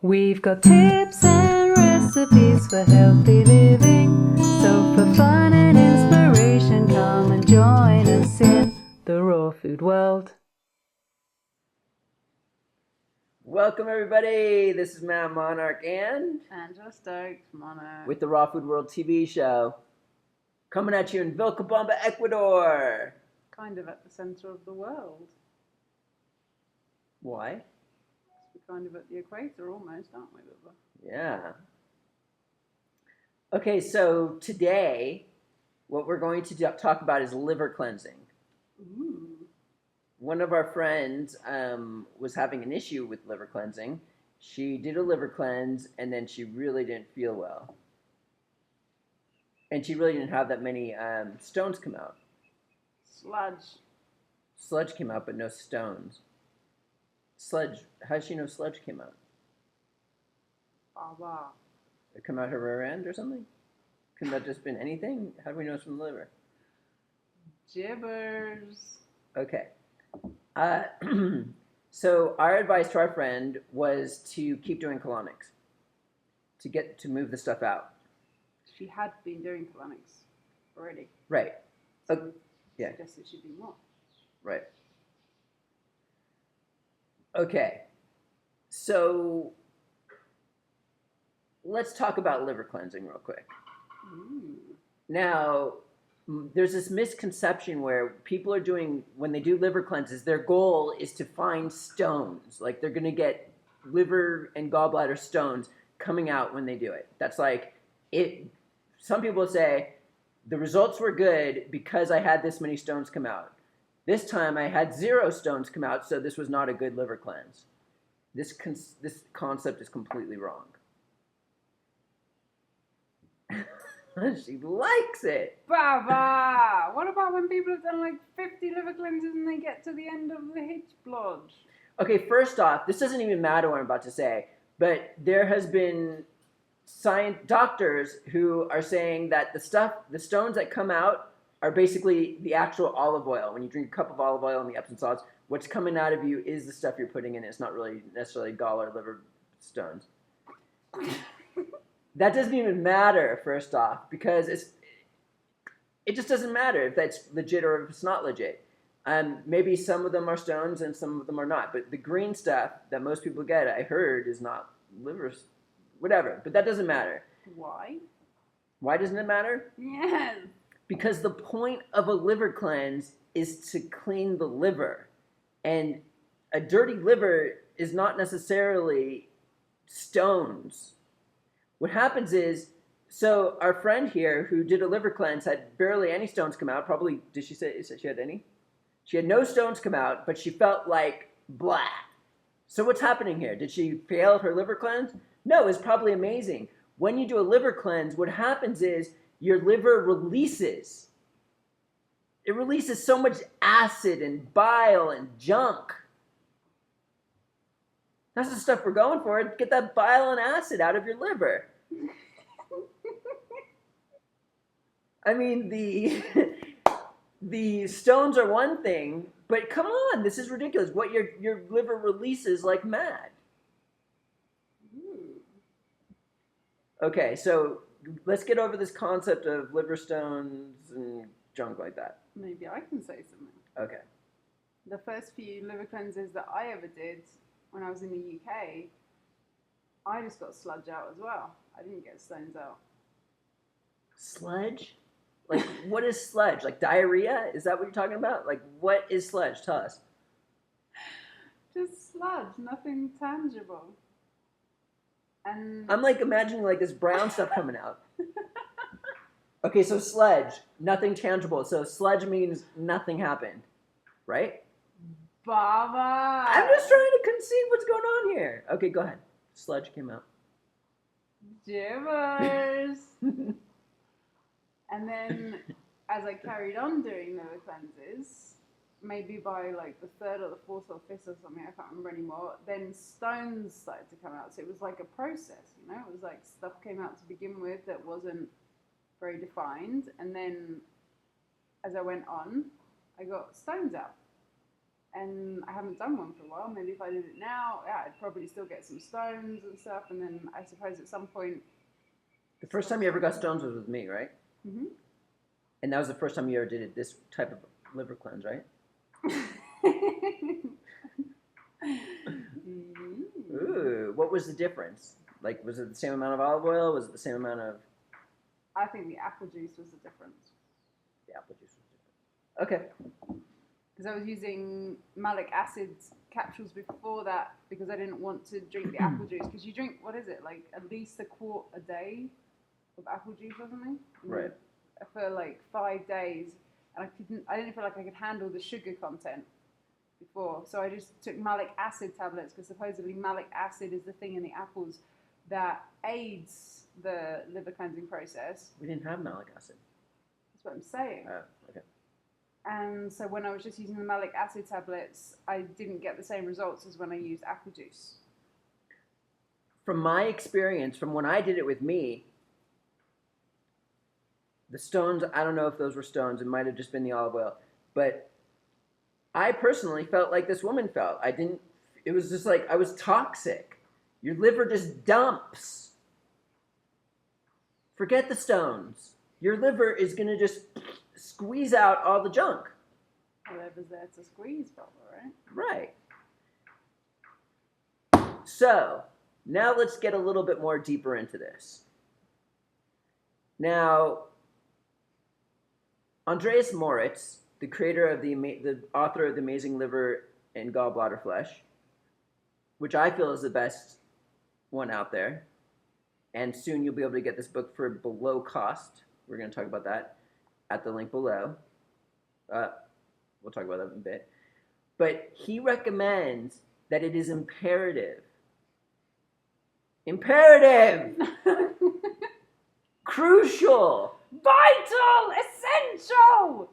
We've got tips and recipes for healthy living. So for fun and inspiration, come and join us in the raw food world. Welcome everybody, this is Matt Monarch and Angela Stokes, Monarch. with the Raw Food World TV show, coming at you in Vilcabamba, Ecuador. Kind of at the centre of the world. Why? We're kind of at the equator almost, aren't we, Bubba? Yeah. Okay, so today, what we're going to talk about is liver cleansing. Ooh. One of our friends was having an issue with liver cleansing. She did a liver cleanse, and then she really didn't feel well. And she really didn't have that many stones come out. Sludge. Sludge came out, but no stones. Sludge, how does she know sludge came out? Baba. It come out her rear end or something? Couldn't that just been anything? How do we know it's from the liver? Jibbers. Okay. So our advice to our friend was to keep doing colonics, to move the stuff out. She had been doing colonics already. Right. So yeah. Suggested she do more. Right. Okay. So let's talk about liver cleansing real quick. Ooh. Now, there's this misconception where people are doing, when they do liver cleanses, their goal is to find stones. Like they're going to get liver and gallbladder stones coming out when they do it. That's like it. Some people say the results were good because I had this many stones come out. This time I had 0 stones come out, so this was not a good liver cleanse. This concept is completely wrong. She likes it. Baba! What about when people have done like 50 liver cleanses and they get to the end of the H blood? Okay, first off, this doesn't even matter what I'm about to say, but there has been doctors who are saying that the stones that come out are basically the actual olive oil. When you drink a cup of olive oil and the Epsom salts, what's coming out of you is the stuff you're putting in. It's not really necessarily gall or liver stones. That doesn't even matter, first off, because it just doesn't matter if that's legit or if it's not legit. Maybe some of them are stones and some of them are not. But the green stuff that most people get, I heard, is not liver, whatever. But that doesn't matter. Why? Why doesn't it matter? Yes. Because the point of a liver cleanse is to clean the liver. And a dirty liver is not necessarily stones. What happens is, so our friend here who did a liver cleanse had barely any stones come out. Probably, did she say she had any? She had no stones come out, but she felt like blah. So what's happening here? Did she fail her liver cleanse? No, it's probably amazing. When you do a liver cleanse, what happens is your liver releases. It releases so much acid and bile and junk. That's the stuff we're going for. Get that bile and acid out of your liver. I mean, the stones are one thing, but come on, this is ridiculous. What your liver releases like mad. Okay, so let's get over this concept of liver stones and junk like that. Maybe I can say something. Okay. The first few liver cleanses that I ever did when I was in the UK, I just got sludge out as well. I didn't get stones out. Sludge? Like, what is sludge? Like diarrhea? Is that what you're talking about? Like, what is sludge? Tell us. Just sludge, nothing tangible. And I'm like imagining like this brown stuff coming out. Okay, so sludge, nothing tangible. So sludge means nothing happened, right? Baba! I'm just trying to conceive what's going on here. Okay, go ahead. Sludge came out. Jibbers! And then, as I carried on doing liver cleanses, maybe by like the 3rd or the 4th or 5th or something, I can't remember anymore, then stones started to come out. So it was like a process, you know? It was like stuff came out to begin with that wasn't very defined. And then, as I went on, I got stones out. and I haven't done one for a while. Maybe if I did it now, yeah, I'd probably still get some stones and stuff. And then I suppose at some point, The first time you ever got stones was with me, right? mm-hmm. And that was the first time you ever did this type of liver cleanse, right? Ooh, what was the difference? Like, was it the same amount of olive oil? Was it the same amount of... I think the apple juice was the difference. The apple juice was different. Okay. Because I was using malic acid capsules before that because I didn't want to drink the apple juice. Because you drink, what is it, like at least a quart a day of apple juice or something? Right. For like 5 days. And I didn't feel like I could handle the sugar content before. So I just took malic acid tablets because supposedly malic acid is the thing in the apples that aids the liver cleansing process. We didn't have malic acid. That's what I'm saying. Oh, okay. And so when I was just using the malic acid tablets, I didn't get the same results as when I used apple juice. From my experience, from when I did it with me, the stones, I don't know if those were stones. It might have just been the olive oil. But I personally felt like this woman felt. It was just like I was toxic. Your liver just dumps. Forget the stones. Your liver is going to just squeeze out all the junk. Whatever's there to squeeze, probably, right? Right. So, now let's get a little bit more deeper into this. Now, Andreas Moritz, the creator of the author of The Amazing Liver and Gallbladder Flesh, which I feel is the best one out there, and soon you'll be able to get this book for below cost. We're going to talk about that at the link below. We'll talk about that in a bit. But he recommends that it is imperative, crucial, Vital! Essential!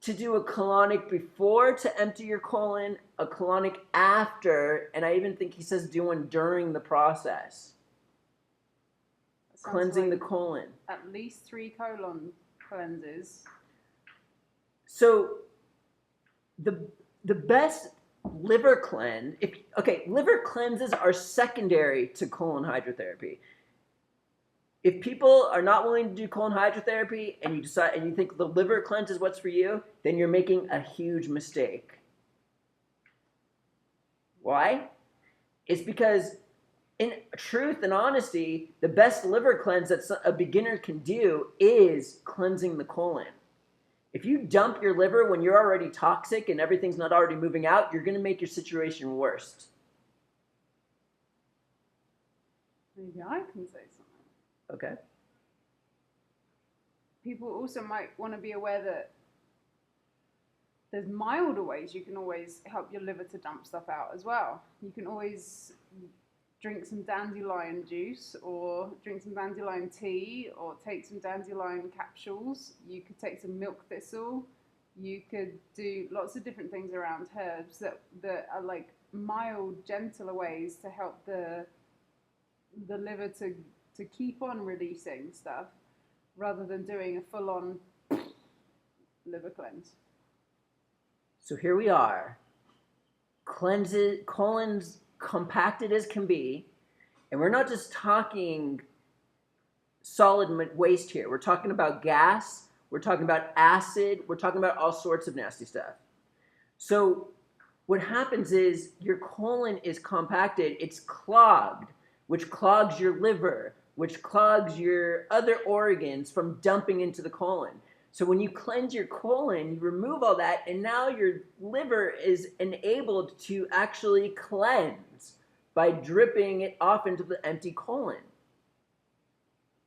to do a colonic before to empty your colon, a colonic after, and I even think he says do one during the process. Cleansing like the colon. At least 3 colon cleanses. So the best liver cleanse, liver cleanses are secondary to colon hydrotherapy. If people are not willing to do colon hydrotherapy and you think the liver cleanse is what's for you, then you're making a huge mistake. Why? It's because in truth and honesty, the best liver cleanse that a beginner can do is cleansing the colon. If you dump your liver when you're already toxic and everything's not already moving out, you're going to make your situation worse. Maybe I can say something. Okay. People also might want to be aware that there's milder ways you can always help your liver to dump stuff out as well. You can always drink some dandelion juice or drink some dandelion tea or take some dandelion capsules. You could take some milk thistle. You could do lots of different things around herbs that are like mild, gentler ways to help the liver to keep on releasing stuff rather than doing a full-on liver cleanse. So here we are. Colons compacted as can be, and we're not just talking solid waste here. We're talking about gas, we're talking about acid, we're talking about all sorts of nasty stuff. So what happens is your colon is compacted, it's clogged, which clogs your liver, which clogs your other organs from dumping into the colon. So when you cleanse your colon, you remove all that, and now your liver is enabled to actually cleanse by dripping it off into the empty colon.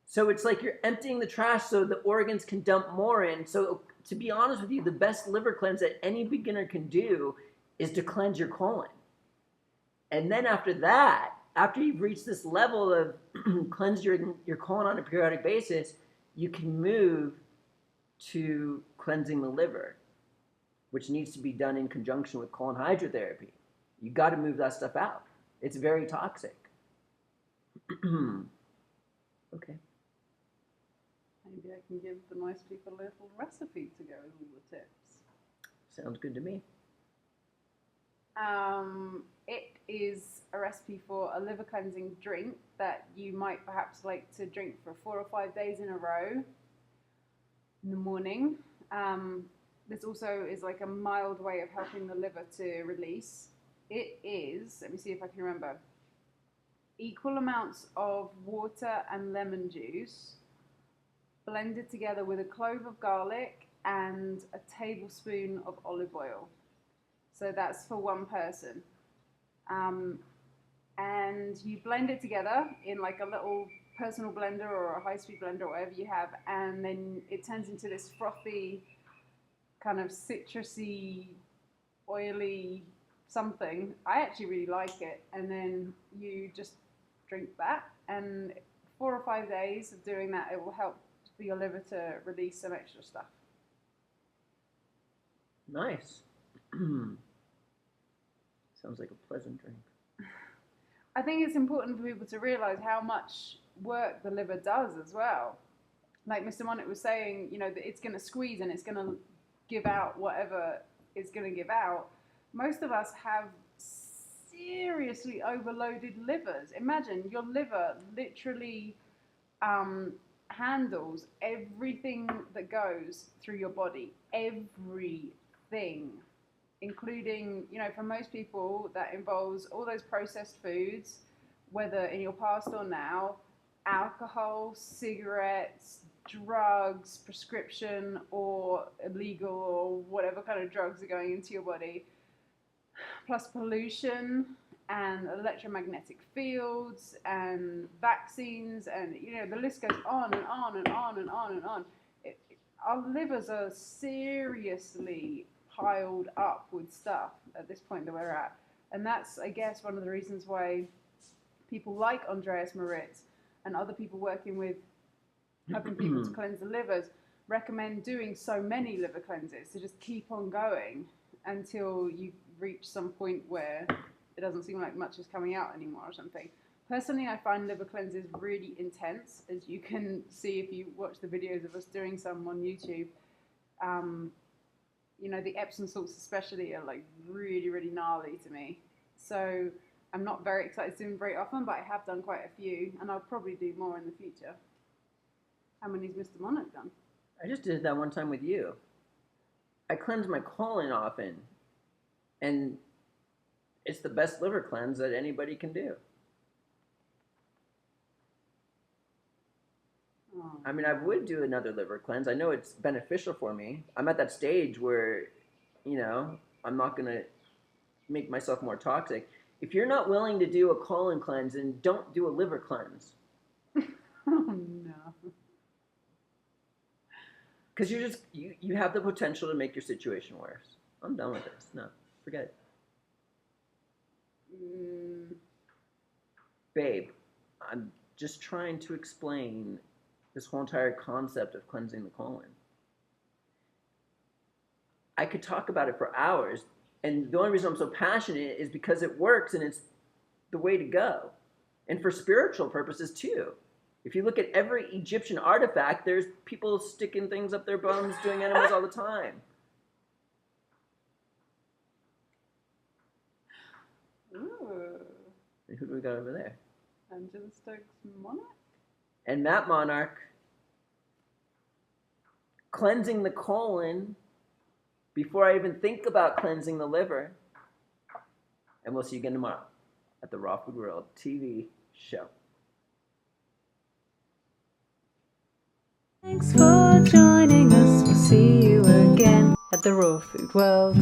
So it's like you're emptying the trash so the organs can dump more in. So to be honest with you, the best liver cleanse that any beginner can do is to cleanse your colon. And then after that, after you've reached this level of cleanse your colon on a periodic basis, you can move to cleansing the liver, which needs to be done in conjunction with colon hydrotherapy. You got to move that stuff out. It's very toxic. Okay. Maybe I can give the nice people a little recipe to go with all the tips. Sounds good to me. It is a recipe for a liver cleansing drink that you might perhaps like to drink for 4 or 5 days in a row in the morning. This also is like a mild way of helping the liver to release. It is, let me see if I can remember, equal amounts of water and lemon juice blended together with a clove of garlic and a tablespoon of olive oil. So that's for one person. And you blend it together in like a little personal blender or a high-speed blender or whatever you have, and then it turns into this frothy, kind of citrusy, oily something. I actually really like it. And then you just drink that, and 4 or 5 days of doing that, it will help for your liver to release some extra stuff. Nice. Sounds like a pleasant drink. I think it's important for people to realize how much work the liver does as well. Like Mr. Monnet was saying, you know, that it's going to squeeze and it's going to give out whatever it's going to give out. Most of us have seriously overloaded livers. Imagine your liver literally handles everything that goes through your body. Everything. Including, you know, for most people, that involves all those processed foods, whether in your past or now, alcohol, cigarettes, drugs, prescription or illegal or whatever kind of drugs are going into your body, plus pollution and electromagnetic fields and vaccines, and, you know, the list goes on and on and on and on and on. Our livers are seriously piled up with stuff at this point that we're at. And that's, I guess, one of the reasons why people like Andreas Moritz and other people working with helping people to cleanse the livers recommend doing so many liver cleanses, to just keep on going until you reach some point where it doesn't seem like much is coming out anymore or something. Personally, I find liver cleanses really intense, as you can see if you watch the videos of us doing some on YouTube. You know, the Epsom salts especially are like really, really gnarly to me. So I'm not very excited to do them very often, but I have done quite a few, and I'll probably do more in the future. How many's Mr. Monarch done? I just did that one time with you. I cleanse my colon often, and it's the best liver cleanse that anybody can do. I mean, I would do another liver cleanse. I know it's beneficial for me. I'm at that stage where, you know, I'm not going to make myself more toxic. If you're not willing to do a colon cleanse, then don't do a liver cleanse. Oh, no. Because you have the potential to make your situation worse. I'm done with this. No, forget it. Babe, I'm just trying to explain this whole entire concept of cleansing the colon. I could talk about it for hours, and the only reason I'm so passionate is because it works and it's the way to go. And for spiritual purposes too. If you look at every Egyptian artifact, there's people sticking things up their bums, doing enemas all the time. Ooh. And who do we got over there? Angela Stokes Monarch? And Matt Monarch, cleansing the colon before I even think about cleansing the liver. And we'll see you again tomorrow at the Raw Food World TV show. Thanks for joining us. We'll see you again at the Raw Food World.